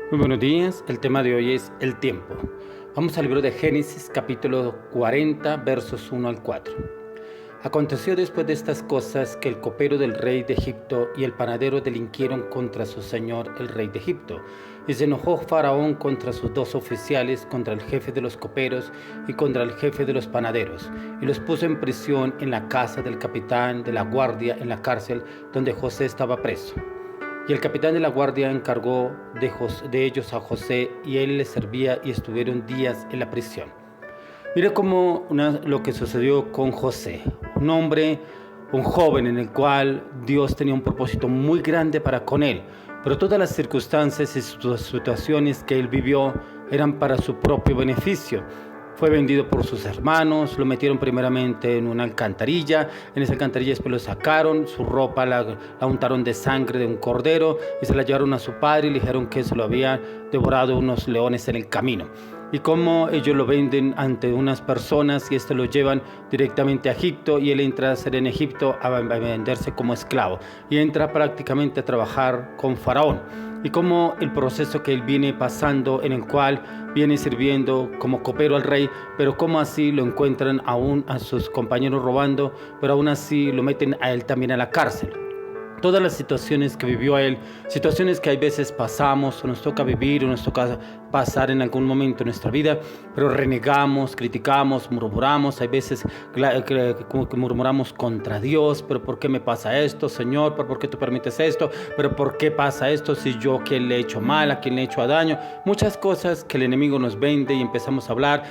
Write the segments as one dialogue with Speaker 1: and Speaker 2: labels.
Speaker 1: Muy buenos días, el tema de hoy es el tiempo. Vamos al libro de Génesis, capítulo 40, versos 1 al 4. Aconteció después de estas cosas que el copero del rey de Egipto y el panadero delinquieron contra su señor el rey de Egipto. Y se enojó Faraón contra sus dos oficiales, contra el jefe de los coperos y contra el jefe de los panaderos, y los puso en prisión en la casa del capitán de la guardia en la cárcel donde José estaba preso. Y el capitán de la guardia encargó de ellos a José, y él les servía, y estuvieron días en la prisión. Mire lo que sucedió con José, un hombre, un joven en el cual Dios tenía un propósito muy grande para con él, pero todas las circunstancias y situaciones que él vivió eran para su propio beneficio. Fue vendido por sus hermanos, lo metieron primeramente en una alcantarilla, en esa alcantarilla después lo sacaron, su ropa la untaron de sangre de un cordero y se la llevaron a su padre y le dijeron que se lo habían devorado unos leones en el camino. Y como ellos lo venden ante unas personas y lo llevan directamente a Egipto, y él entra a ser en Egipto a venderse como esclavo y entra prácticamente a trabajar con Faraón. Y como el proceso que él viene pasando, en el cual viene sirviendo como copero al rey, pero como así lo encuentran aún a sus compañeros robando, pero aún así lo meten a él también a la cárcel. Todas las situaciones que vivió él, situaciones que hay veces pasamos o nos toca vivir o nos toca pasar en algún momento de nuestra vida, pero renegamos, criticamos, murmuramos, hay veces como que murmuramos contra Dios, pero ¿por qué me pasa esto, Señor? ¿Pero por qué tú permites esto? ¿Pero por qué pasa esto si yo quién le he hecho mal, a quién le he hecho daño? Muchas cosas que el enemigo nos vende y empezamos a hablar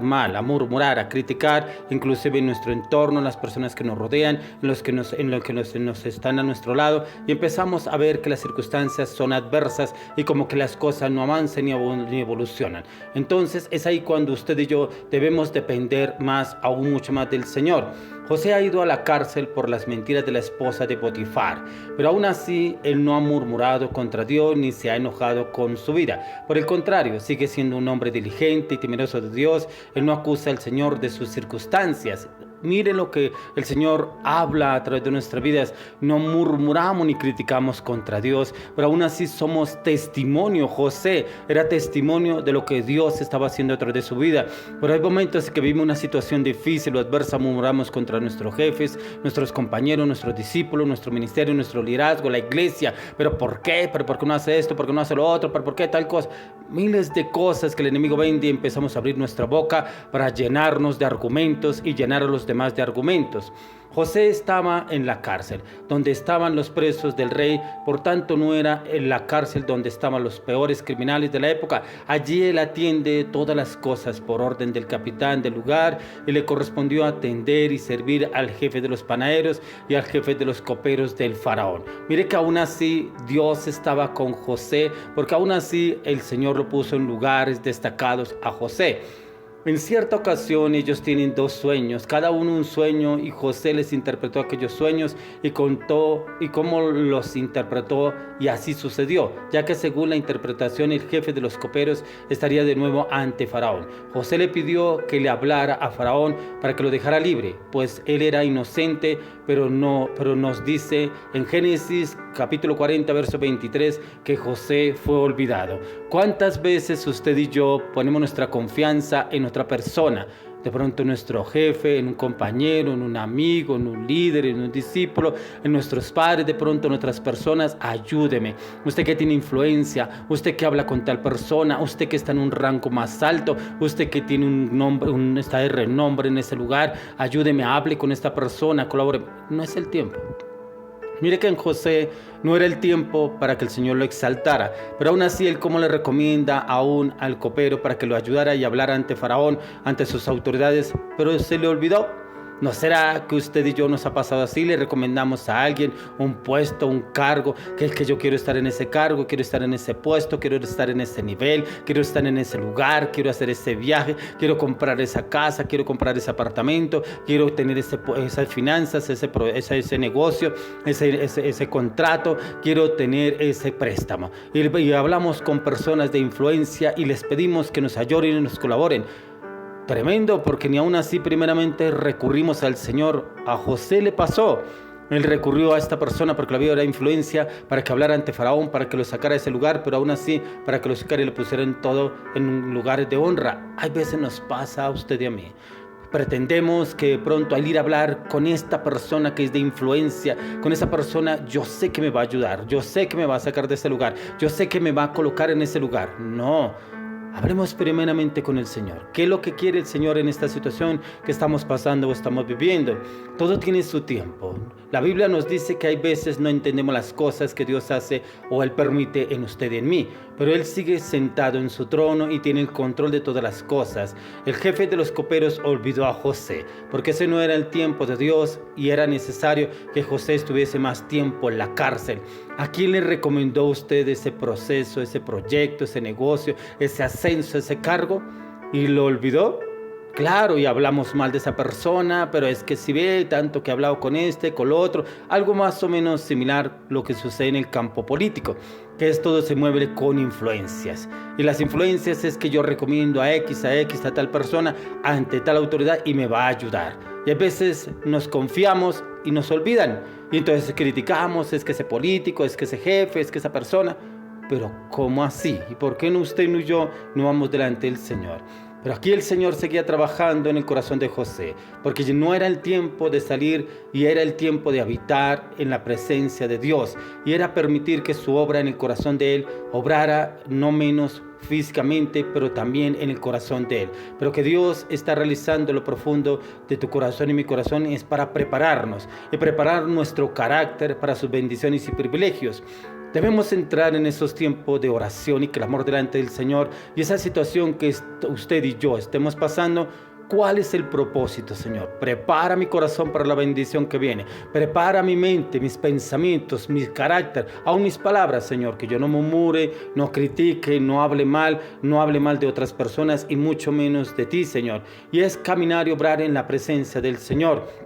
Speaker 1: mal, a murmurar, a criticar, inclusive en nuestro entorno, en las personas que nos rodean, en lo que nos están a nuestro lado, y empezamos a ver que las circunstancias son adversas y como que las cosas no avanzan ni evolucionan. Entonces es ahí cuando usted y yo debemos depender más, aún mucho más del Señor. José ha ido a la cárcel por las mentiras de la esposa de Potifar, pero aún así él no ha murmurado contra Dios ni se ha enojado con su vida. Por el contrario, sigue siendo un hombre diligente y temeroso de Dios. Él no acusa al Señor de sus circunstancias. Miren lo que el Señor habla a través de nuestras vidas. No murmuramos ni criticamos contra Dios, pero aún así somos testimonio. José era testimonio de lo que Dios estaba haciendo a través de su vida. Pero hay momentos en que vivimos una situación difícil o adversa, murmuramos contra nuestros jefes, nuestros compañeros, nuestros discípulos, nuestro ministerio, nuestro liderazgo, la iglesia. ¿Pero por qué? ¿Pero por qué no hace esto? ¿Por qué no hace lo otro? ¿Pero por qué tal cosa? Miles de cosas que el enemigo vende, y empezamos a abrir nuestra boca para llenarnos de argumentos y llenar a los demás de argumentos. José estaba en la cárcel, donde estaban los presos del rey, por tanto no era en la cárcel donde estaban los peores criminales de la época. Allí él atiende todas las cosas por orden del capitán del lugar, y le correspondió atender y servir al jefe de los panaderos y al jefe de los coperos del faraón. Mire que aún así Dios estaba con José, porque aún así el Señor lo puso en lugares destacados a José. En cierta ocasión ellos tienen dos sueños, cada uno un sueño, y José les interpretó aquellos sueños y contó y cómo los interpretó, y así sucedió, ya que según la interpretación el jefe de los coperos estaría de nuevo ante Faraón. José le pidió que le hablara a Faraón para que lo dejara libre, pues él era inocente, pero nos dice en Génesis capítulo 40 verso 23 que José fue olvidado. ¿Cuántas veces usted y yo ponemos nuestra confianza en otra persona? De pronto en nuestro jefe, en un compañero, en un amigo, en un líder, en un discípulo, en nuestros padres, de pronto en otras personas. Ayúdeme. Usted que tiene influencia, usted que habla con tal persona, usted que está en un rango más alto, usted que tiene un nombre, está de renombre en ese lugar, ayúdeme, hable con esta persona, colabore. No es el tiempo. Mire que en José no era el tiempo para que el Señor lo exaltara, pero aún así él como le recomienda aún al copero para que lo ayudara y hablara ante Faraón, ante sus autoridades, pero se le olvidó. ¿No será que usted y yo nos ha pasado así? Le recomendamos a alguien un puesto, un cargo, que es que yo quiero estar en ese cargo, quiero estar en ese puesto, quiero estar en ese nivel, quiero estar en ese lugar, quiero hacer ese viaje, quiero comprar esa casa, quiero comprar ese apartamento, quiero tener esas finanzas, ese negocio, ese contrato, quiero tener ese préstamo. Y hablamos con personas de influencia y les pedimos que nos ayuden y nos colaboren. Tremendo, porque ni aún así primeramente recurrimos al Señor. A José le pasó. Él recurrió a esta persona porque la vio era influencia para que hablara ante Faraón, para que lo sacara de ese lugar, pero aún así para que lo sacara y lo pusiera en todo en lugares de honra. Hay veces nos pasa a usted y a mí. Pretendemos que de pronto al ir a hablar con esta persona que es de influencia, con esa persona, yo sé que me va a ayudar, yo sé que me va a sacar de ese lugar, yo sé que me va a colocar en ese lugar. No, hablemos primeramente con el Señor. ¿Qué es lo que quiere el Señor en esta situación que estamos pasando o estamos viviendo? Todo tiene su tiempo. La Biblia nos dice que hay veces no entendemos las cosas que Dios hace o Él permite en usted y en mí, pero Él sigue sentado en su trono y tiene el control de todas las cosas. El jefe de los coperos olvidó a José, porque ese no era el tiempo de Dios y era necesario que José estuviese más tiempo en la cárcel. ¿A quién le recomendó a usted ese proceso, ese proyecto, ese negocio, ese ascenso, ese cargo? ¿Y lo olvidó? Claro, y hablamos mal de esa persona, pero es que si ve tanto que he hablado con este, con lo otro, algo más o menos similar lo que sucede en el campo político, que es todo se mueve con influencias. Y las influencias es que yo recomiendo a X, a tal persona ante tal autoridad y me va a ayudar. Y a veces nos confiamos y nos olvidan. Y entonces criticamos, es que ese político, es que ese jefe, es que esa persona. Pero ¿cómo así? ¿Y por qué no usted ni yo no vamos delante del Señor? Pero aquí el Señor seguía trabajando en el corazón de José, porque no era el tiempo de salir y era el tiempo de habitar en la presencia de Dios. Y era permitir que su obra en el corazón de Él obrara no menos físicamente, pero también en el corazón de Él. Pero que Dios está realizando lo profundo de tu corazón y mi corazón es para prepararnos y preparar nuestro carácter para sus bendiciones y privilegios. Debemos entrar en esos tiempos de oración y clamor delante del Señor y esa situación que usted y yo estemos pasando. ¿Cuál es el propósito, Señor? Prepara mi corazón para la bendición que viene. Prepara mi mente, mis pensamientos, mi carácter, aún mis palabras, Señor. Que yo no murmure, no critique, no hable mal de otras personas y mucho menos de ti, Señor. Y es caminar y obrar en la presencia del Señor.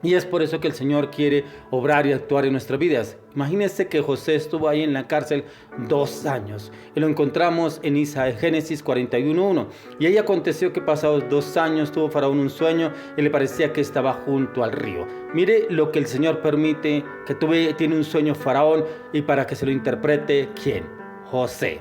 Speaker 1: Y es por eso que el Señor quiere obrar y actuar en nuestras vidas. Imagínense que José estuvo ahí en la cárcel 2 años. Y lo encontramos en Génesis 41:1. Y ahí aconteció que pasados 2 años tuvo Faraón un sueño y le parecía que estaba junto al río. Mire lo que el Señor permite, que tiene un sueño Faraón y para que se lo interprete, ¿quién? José.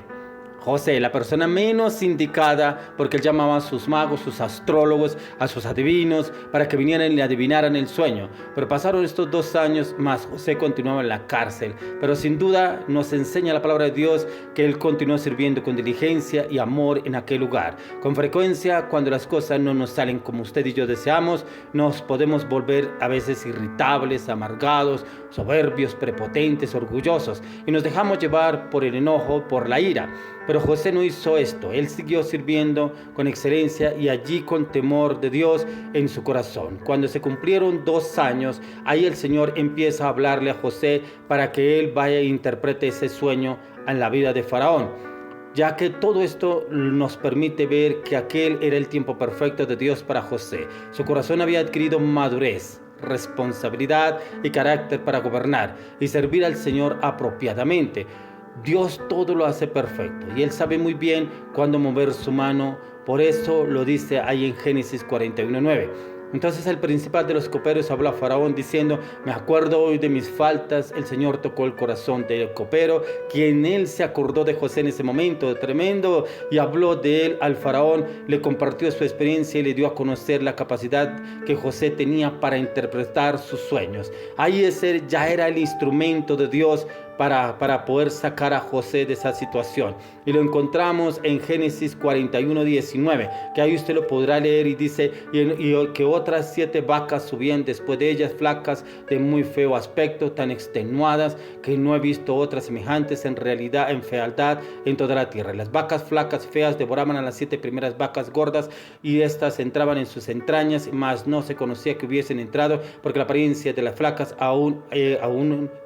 Speaker 1: José, la persona menos indicada, porque él llamaba a sus magos, sus astrólogos, a sus adivinos, para que vinieran y le adivinaran el sueño. Pero pasaron estos 2 años más, José continuaba en la cárcel. Pero sin duda nos enseña la palabra de Dios que él continuó sirviendo con diligencia y amor en aquel lugar. Con frecuencia, cuando las cosas no nos salen como usted y yo deseamos, nos podemos volver a veces irritables, amargados, soberbios, prepotentes, orgullosos, y nos dejamos llevar por el enojo, por la ira. Pero José no hizo esto, él siguió sirviendo con excelencia y allí con temor de Dios en su corazón. Cuando se cumplieron 2 años, ahí el Señor empieza a hablarle a José para que él vaya e interprete ese sueño en la vida de Faraón, ya que todo esto nos permite ver que aquel era el tiempo perfecto de Dios para José. Su corazón había adquirido madurez, responsabilidad y carácter para gobernar y servir al Señor apropiadamente. Dios todo lo hace perfecto y Él sabe muy bien cuándo mover su mano. Por eso lo dice ahí en Génesis 41:9. Entonces el principal de los coperos habló a Faraón diciendo: me acuerdo hoy de mis faltas. El Señor tocó el corazón del copero, quien él se acordó de José en ese momento tremendo y habló de él al Faraón, le compartió su experiencia y le dio a conocer la capacidad que José tenía para interpretar sus sueños. Ahí ese ya era el instrumento de Dios para poder sacar a José de esa situación. Y lo encontramos en Génesis 41:19, que ahí usted lo podrá leer y dice: y que otras 7 vacas subían después de ellas, flacas, de muy feo aspecto, tan extenuadas, que no he visto otras semejantes en realidad, en fealdad, en toda la tierra. Las vacas flacas y feas devoraban a las 7 primeras vacas gordas, y estas entraban en sus entrañas, mas no se conocía que hubiesen entrado, porque la apariencia de las flacas aún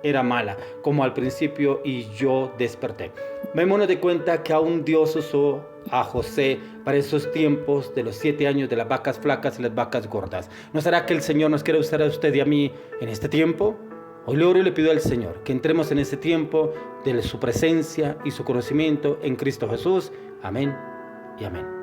Speaker 1: era mala, como al principio, y yo desperté. Vémonos de cuenta que aún Dios usó a José para esos tiempos de los 7 años de las vacas flacas y las vacas gordas. ¿No será que el Señor nos quiere usar a usted y a mí en este tiempo? Hoy le oro y le pido al Señor que entremos en ese tiempo de su presencia y su conocimiento en Cristo Jesús. Amén y amén.